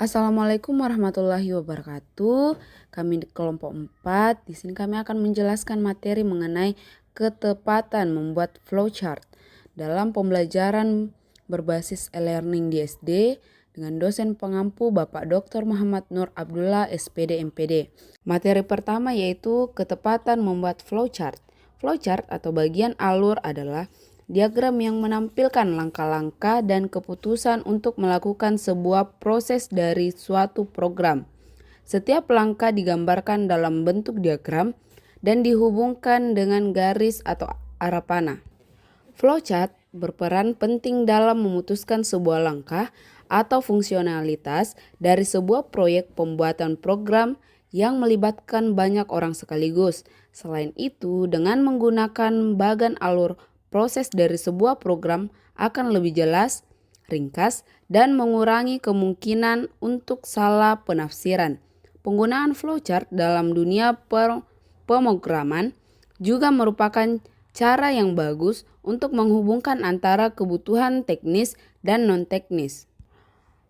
Assalamualaikum warahmatullahi wabarakatuh. Kami di kelompok 4. Di sini kami akan menjelaskan materi mengenai ketepatan membuat flowchart dalam pembelajaran berbasis e-learning di SD dengan dosen pengampu Bapak Dr. Muhammad Nur Abdullah SPD MPD. Materi pertama yaitu ketepatan membuat flowchart. Flowchart atau bagian alur adalah diagram yang menampilkan langkah-langkah dan keputusan untuk melakukan sebuah proses dari suatu program. Setiap langkah digambarkan dalam bentuk diagram dan dihubungkan dengan garis atau arah panah. Flowchart berperan penting dalam memutuskan sebuah langkah atau fungsionalitas dari sebuah proyek pembuatan program yang melibatkan banyak orang sekaligus. Selain itu, dengan menggunakan bagan alur, proses dari sebuah program akan lebih jelas, ringkas, dan mengurangi kemungkinan untuk salah penafsiran. Penggunaan flowchart dalam dunia pemrograman juga merupakan cara yang bagus untuk menghubungkan antara kebutuhan teknis dan non-teknis.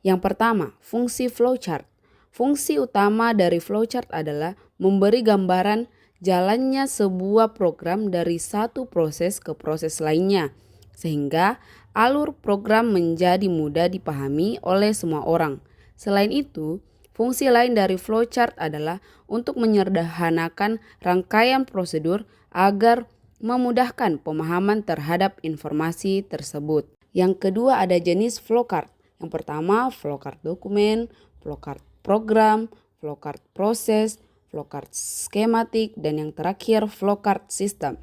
Yang pertama, fungsi flowchart. Fungsi utama dari flowchart adalah memberi gambaran jalannya sebuah program dari satu proses ke proses lainnya, sehingga alur program menjadi mudah dipahami oleh semua orang. Selain itu, fungsi lain dari flowchart adalah untuk menyederhanakan rangkaian prosedur agar memudahkan pemahaman terhadap informasi tersebut. Yang kedua ada jenis flowchart. Yang pertama, flowchart dokumen, flowchart program, flowchart proses, flowchart skematik, dan yang terakhir flowchart sistem.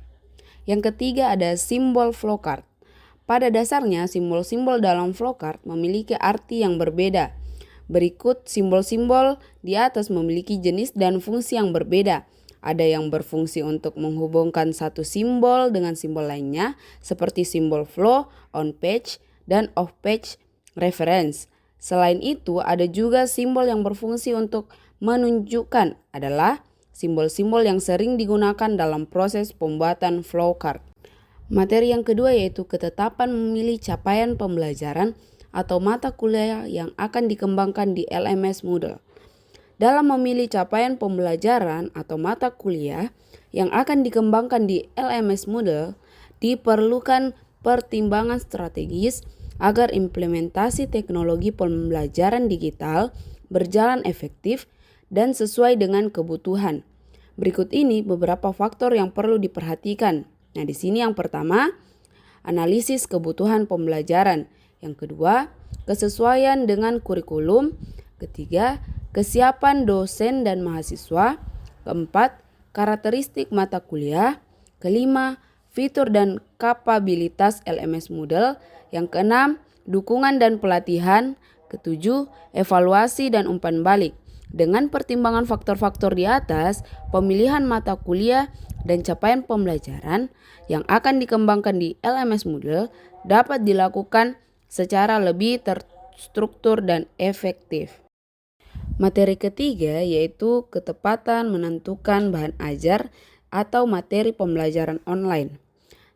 Yang ketiga ada simbol flowchart. Pada dasarnya simbol-simbol dalam flowchart memiliki arti yang berbeda. Berikut simbol-simbol di atas memiliki jenis dan fungsi yang berbeda. Ada yang berfungsi untuk menghubungkan satu simbol dengan simbol lainnya seperti simbol flow, on page, dan off page reference. Selain itu ada juga simbol yang berfungsi untuk menunjukkan adalah simbol-simbol yang sering digunakan dalam proses pembuatan flowchart. Materi yang kedua yaitu ketetapan memilih capaian pembelajaran atau mata kuliah yang akan dikembangkan di LMS Moodle. Dalam memilih capaian pembelajaran atau mata kuliah yang akan dikembangkan di LMS Moodle, diperlukan pertimbangan strategis agar implementasi teknologi pembelajaran digital berjalan efektif dan sesuai dengan kebutuhan. Berikut ini beberapa faktor yang perlu diperhatikan. Nah, di sini yang pertama, analisis kebutuhan pembelajaran. Yang kedua, kesesuaian dengan kurikulum. Ketiga, kesiapan dosen dan mahasiswa. Keempat, karakteristik mata kuliah. Kelima, fitur dan kapabilitas LMS Moodle. Yang keenam, dukungan dan pelatihan. Ketujuh, evaluasi dan umpan balik. Dengan pertimbangan faktor-faktor di atas, pemilihan mata kuliah dan capaian pembelajaran yang akan dikembangkan di LMS Moodle dapat dilakukan secara lebih terstruktur dan efektif. Materi ketiga yaitu ketepatan menentukan bahan ajar atau materi pembelajaran online.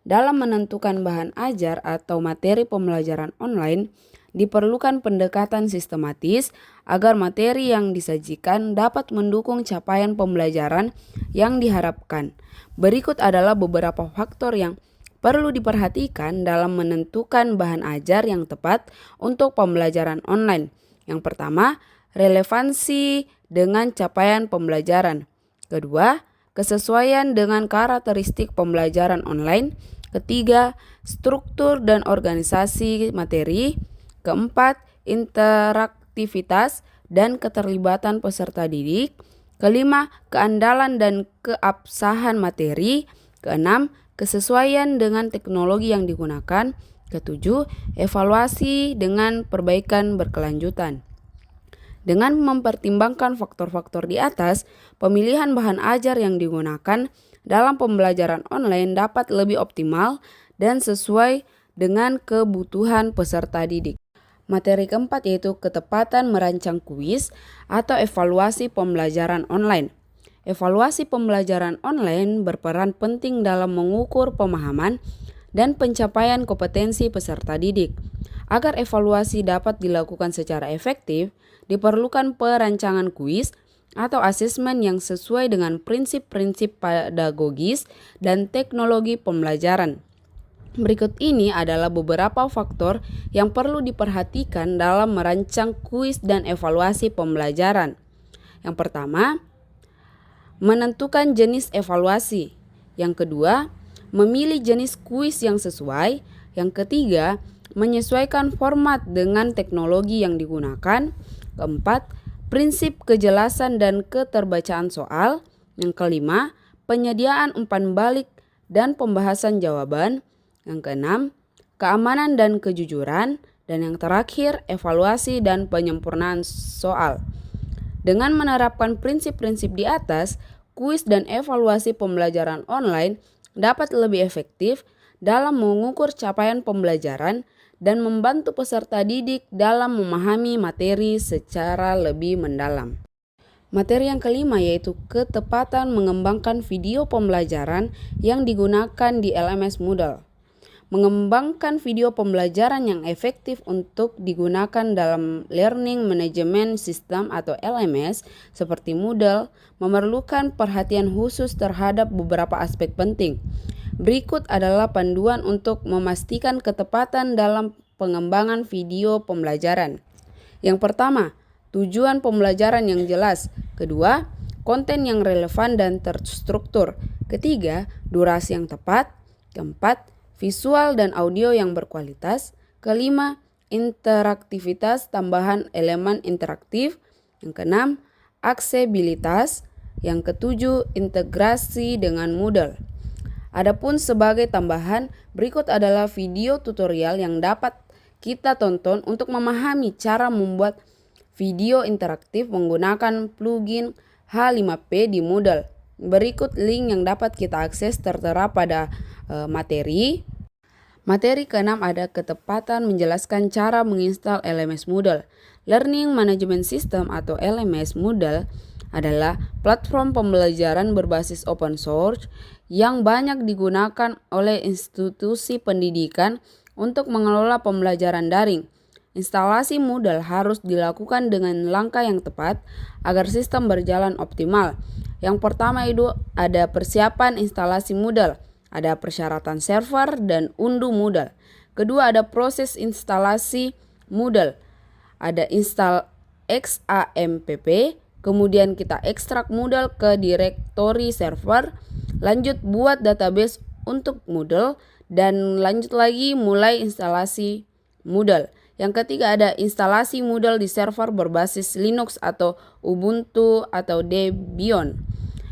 Dalam menentukan bahan ajar atau materi pembelajaran online, diperlukan pendekatan sistematis agar materi yang disajikan dapat mendukung capaian pembelajaran yang diharapkan. Berikut adalah beberapa faktor yang perlu diperhatikan dalam menentukan bahan ajar yang tepat untuk pembelajaran online. Yang pertama, relevansi dengan capaian pembelajaran. Kedua, kesesuaian dengan karakteristik pembelajaran online. Ketiga, struktur dan organisasi materi. Keempat, interaktivitas dan keterlibatan peserta didik. Kelima, keandalan dan keabsahan materi. Keenam, kesesuaian dengan teknologi yang digunakan. Ketujuh, evaluasi dengan perbaikan berkelanjutan. Dengan mempertimbangkan faktor-faktor di atas, pemilihan bahan ajar yang digunakan dalam pembelajaran online dapat lebih optimal dan sesuai dengan kebutuhan peserta didik. Materi keempat yaitu ketepatan merancang kuis atau evaluasi pembelajaran online. Evaluasi pembelajaran online berperan penting dalam mengukur pemahaman dan pencapaian kompetensi peserta didik. Agar evaluasi dapat dilakukan secara efektif, diperlukan perancangan kuis atau asesmen yang sesuai dengan prinsip-prinsip pedagogis dan teknologi pembelajaran. Berikut ini adalah beberapa faktor yang perlu diperhatikan dalam merancang kuis dan evaluasi pembelajaran. Yang pertama, menentukan jenis evaluasi. Yang kedua, memilih jenis kuis yang sesuai. Yang ketiga, menyesuaikan format dengan teknologi yang digunakan. Keempat, prinsip kejelasan dan keterbacaan soal. Yang kelima, penyediaan umpan balik dan pembahasan jawaban. Yang keenam, keamanan dan kejujuran. Dan yang terakhir, evaluasi dan penyempurnaan soal. Dengan menerapkan prinsip-prinsip di atas, kuis dan evaluasi pembelajaran online dapat lebih efektif dalam mengukur capaian pembelajaran dan membantu peserta didik dalam memahami materi secara lebih mendalam. Materi yang kelima yaitu ketepatan mengembangkan video pembelajaran yang digunakan di LMS Moodle. Mengembangkan video pembelajaran yang efektif untuk digunakan dalam Learning Management System atau LMS seperti Moodle memerlukan perhatian khusus terhadap beberapa aspek penting. Berikut adalah panduan untuk memastikan ketepatan dalam pengembangan video pembelajaran. Yang pertama, tujuan pembelajaran yang jelas. Kedua, konten yang relevan dan terstruktur. Ketiga, durasi yang tepat. Keempat, visual dan audio yang berkualitas. Kelima, interaktivitas tambahan elemen interaktif. Yang keenam, aksesibilitas. Yang ketujuh, integrasi dengan Moodle. Adapun sebagai tambahan, berikut adalah video tutorial yang dapat kita tonton untuk memahami cara membuat video interaktif menggunakan plugin H5P di Moodle. Berikut link yang dapat kita akses tertera pada materi. Materi ke-6 ada ketepatan menjelaskan cara menginstal LMS Moodle. Learning Management System atau LMS Moodle adalah platform pembelajaran berbasis open source yang banyak digunakan oleh institusi pendidikan untuk mengelola pembelajaran daring. Instalasi Moodle harus dilakukan dengan langkah yang tepat agar sistem berjalan optimal. Yang pertama itu ada persiapan instalasi Moodle, ada persyaratan server dan unduh Moodle. Kedua ada proses instalasi Moodle, ada install XAMPP, kemudian kita ekstrak Moodle ke direktori server, lanjut buat database untuk Moodle, dan lanjut lagi mulai instalasi Moodle. Yang ketiga ada instalasi Moodle di server berbasis Linux atau Ubuntu atau Debian.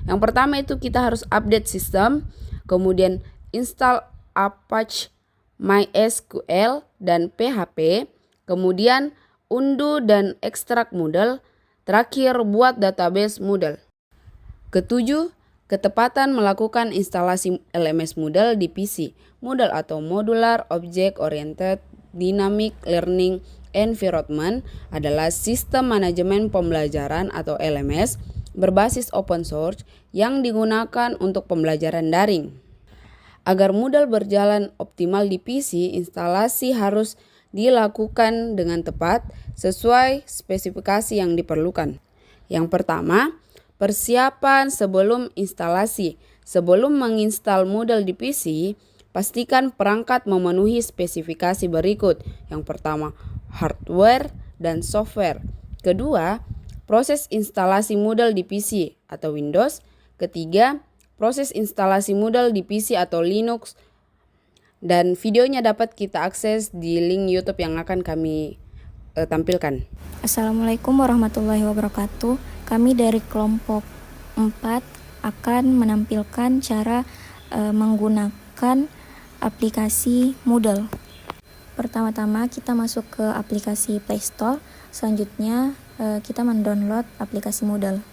Yang pertama itu kita harus update sistem, kemudian install Apache MySQL dan PHP, kemudian unduh dan ekstrak Moodle, terakhir buat database Moodle. Ketujuh, ketepatan melakukan instalasi LMS Moodle di PC. Moodle atau Modular Object Oriented Dynamic Learning Environment adalah sistem manajemen pembelajaran atau LMS berbasis open source yang digunakan untuk pembelajaran daring. Agar Moodle berjalan optimal di PC, instalasi harus dilakukan dengan tepat sesuai spesifikasi yang diperlukan. Yang pertama, persiapan sebelum instalasi. Sebelum menginstal Moodle di PC, pastikan perangkat memenuhi spesifikasi berikut. Yang pertama, hardware dan software. Kedua, proses instalasi Moodle di PC atau Windows. Ketiga, proses instalasi Moodle di PC atau Linux. Dan videonya dapat kita akses di link YouTube yang akan kami tampilkan. Assalamualaikum warahmatullahi wabarakatuh. Kami dari kelompok 4 akan menampilkan cara menggunakan aplikasi Moodle. Pertama-tama kita masuk ke aplikasi Play Store. Selanjutnya kita mendownload aplikasi Moodle.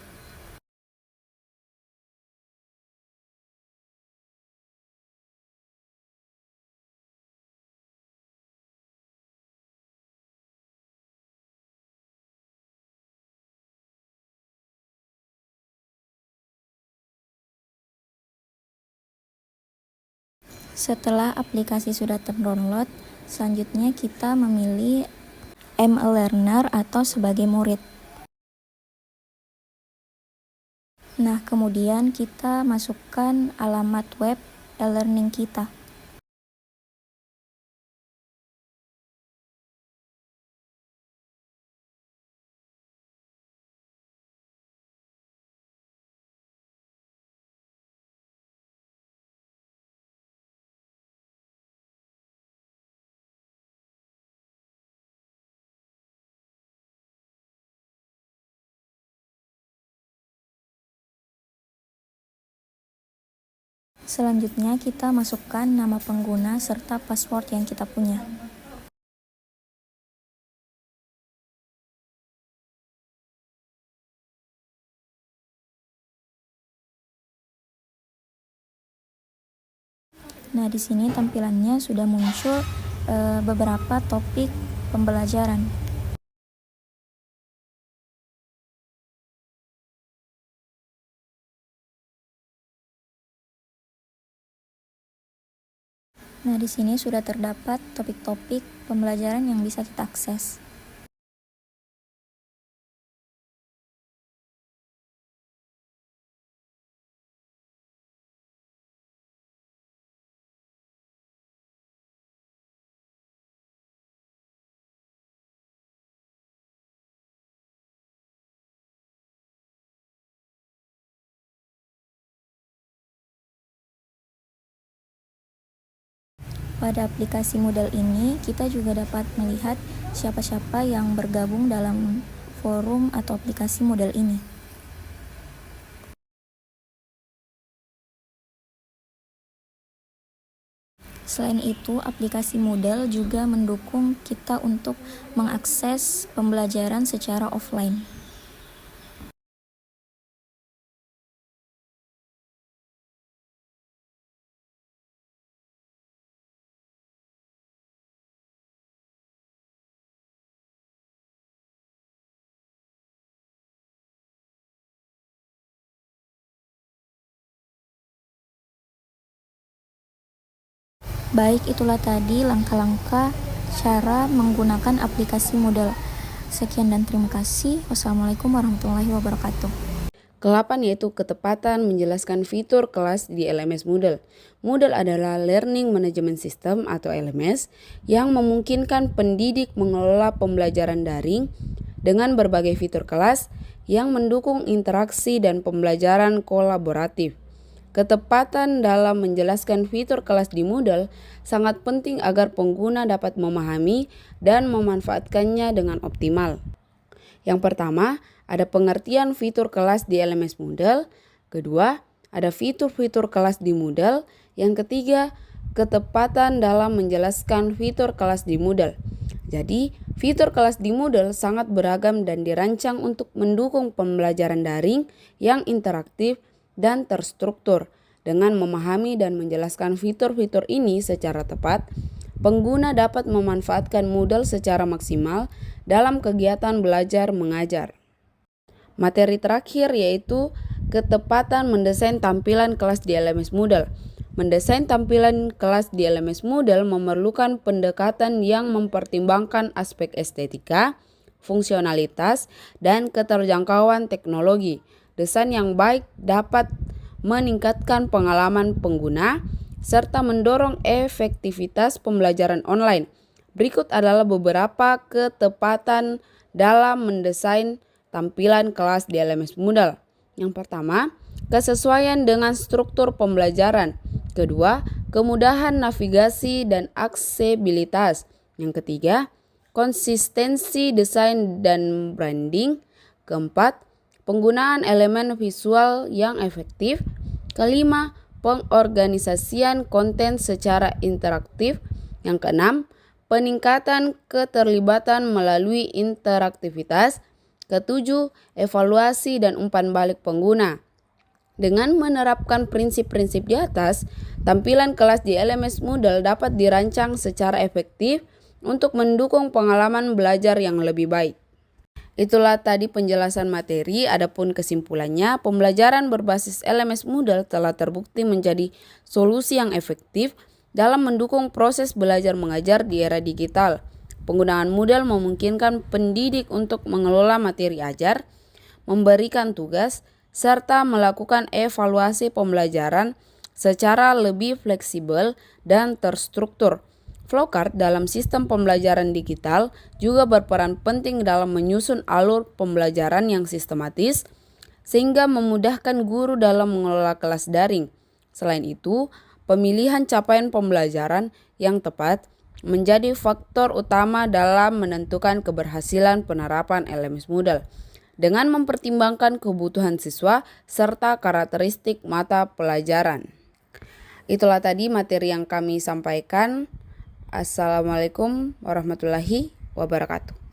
Setelah aplikasi sudah terdownload, Selanjutnya kita memilih am a learner atau sebagai murid. Nah, kemudian kita masukkan alamat web e-learning kita. Selanjutnya kita masukkan nama pengguna serta password yang kita punya. Nah, di sini tampilannya sudah muncul beberapa topik pembelajaran. Nah, di sini sudah terdapat topik-topik pembelajaran yang bisa kita akses. Pada aplikasi Moodle ini, kita juga dapat melihat siapa-siapa yang bergabung dalam forum atau aplikasi Moodle ini. Selain itu, aplikasi Moodle juga mendukung kita untuk mengakses pembelajaran secara offline. Baik, itulah tadi langkah-langkah cara menggunakan aplikasi Moodle. Sekian dan terima kasih. Wassalamualaikum warahmatullahi wabarakatuh. Ke-8 yaitu ketepatan menjelaskan fitur kelas di LMS Moodle. Moodle adalah Learning Management System atau LMS yang memungkinkan pendidik mengelola pembelajaran daring dengan berbagai fitur kelas yang mendukung interaksi dan pembelajaran kolaboratif. Ketepatan dalam menjelaskan fitur kelas di Moodle sangat penting agar pengguna dapat memahami dan memanfaatkannya dengan optimal. Yang pertama, ada pengertian fitur kelas di LMS Moodle. Kedua, ada fitur-fitur kelas di Moodle. Yang ketiga, ketepatan dalam menjelaskan fitur kelas di Moodle. Jadi, fitur kelas di Moodle sangat beragam dan dirancang untuk mendukung pembelajaran daring yang interaktif dan terstruktur. Dengan memahami dan menjelaskan fitur-fitur ini secara tepat, pengguna dapat memanfaatkan Moodle secara maksimal dalam kegiatan belajar mengajar. Materi terakhir yaitu ketepatan mendesain tampilan kelas di LMS Moodle. Mendesain tampilan kelas di LMS Moodle memerlukan pendekatan yang mempertimbangkan aspek estetika, fungsionalitas, dan keterjangkauan teknologi. Desain yang baik dapat meningkatkan pengalaman pengguna serta mendorong efektivitas pembelajaran online. Berikut adalah beberapa ketepatan dalam mendesain tampilan kelas di LMS Moodle. Yang pertama, kesesuaian dengan struktur pembelajaran. Kedua, kemudahan navigasi dan aksesibilitas. Yang ketiga, konsistensi desain dan branding. Keempat, penggunaan elemen visual yang efektif. Kelima, pengorganisasian konten secara interaktif. Yang keenam, peningkatan keterlibatan melalui interaktivitas. Ketujuh, evaluasi dan umpan balik pengguna. Dengan menerapkan prinsip-prinsip di atas, tampilan kelas di LMS Moodle dapat dirancang secara efektif untuk mendukung pengalaman belajar yang lebih baik. Itulah tadi penjelasan materi. Adapun kesimpulannya, pembelajaran berbasis LMS Moodle telah terbukti menjadi solusi yang efektif dalam mendukung proses belajar mengajar di era digital. Penggunaan Moodle memungkinkan pendidik untuk mengelola materi ajar, memberikan tugas, serta melakukan evaluasi pembelajaran secara lebih fleksibel dan terstruktur. Flowchart dalam sistem pembelajaran digital juga berperan penting dalam menyusun alur pembelajaran yang sistematis, sehingga memudahkan guru dalam mengelola kelas daring. Selain itu, pemilihan capaian pembelajaran yang tepat menjadi faktor utama dalam menentukan keberhasilan penerapan LMS Moodle dengan mempertimbangkan kebutuhan siswa serta karakteristik mata pelajaran. Itulah tadi materi yang kami sampaikan. Assalamualaikum warahmatullahi wabarakatuh.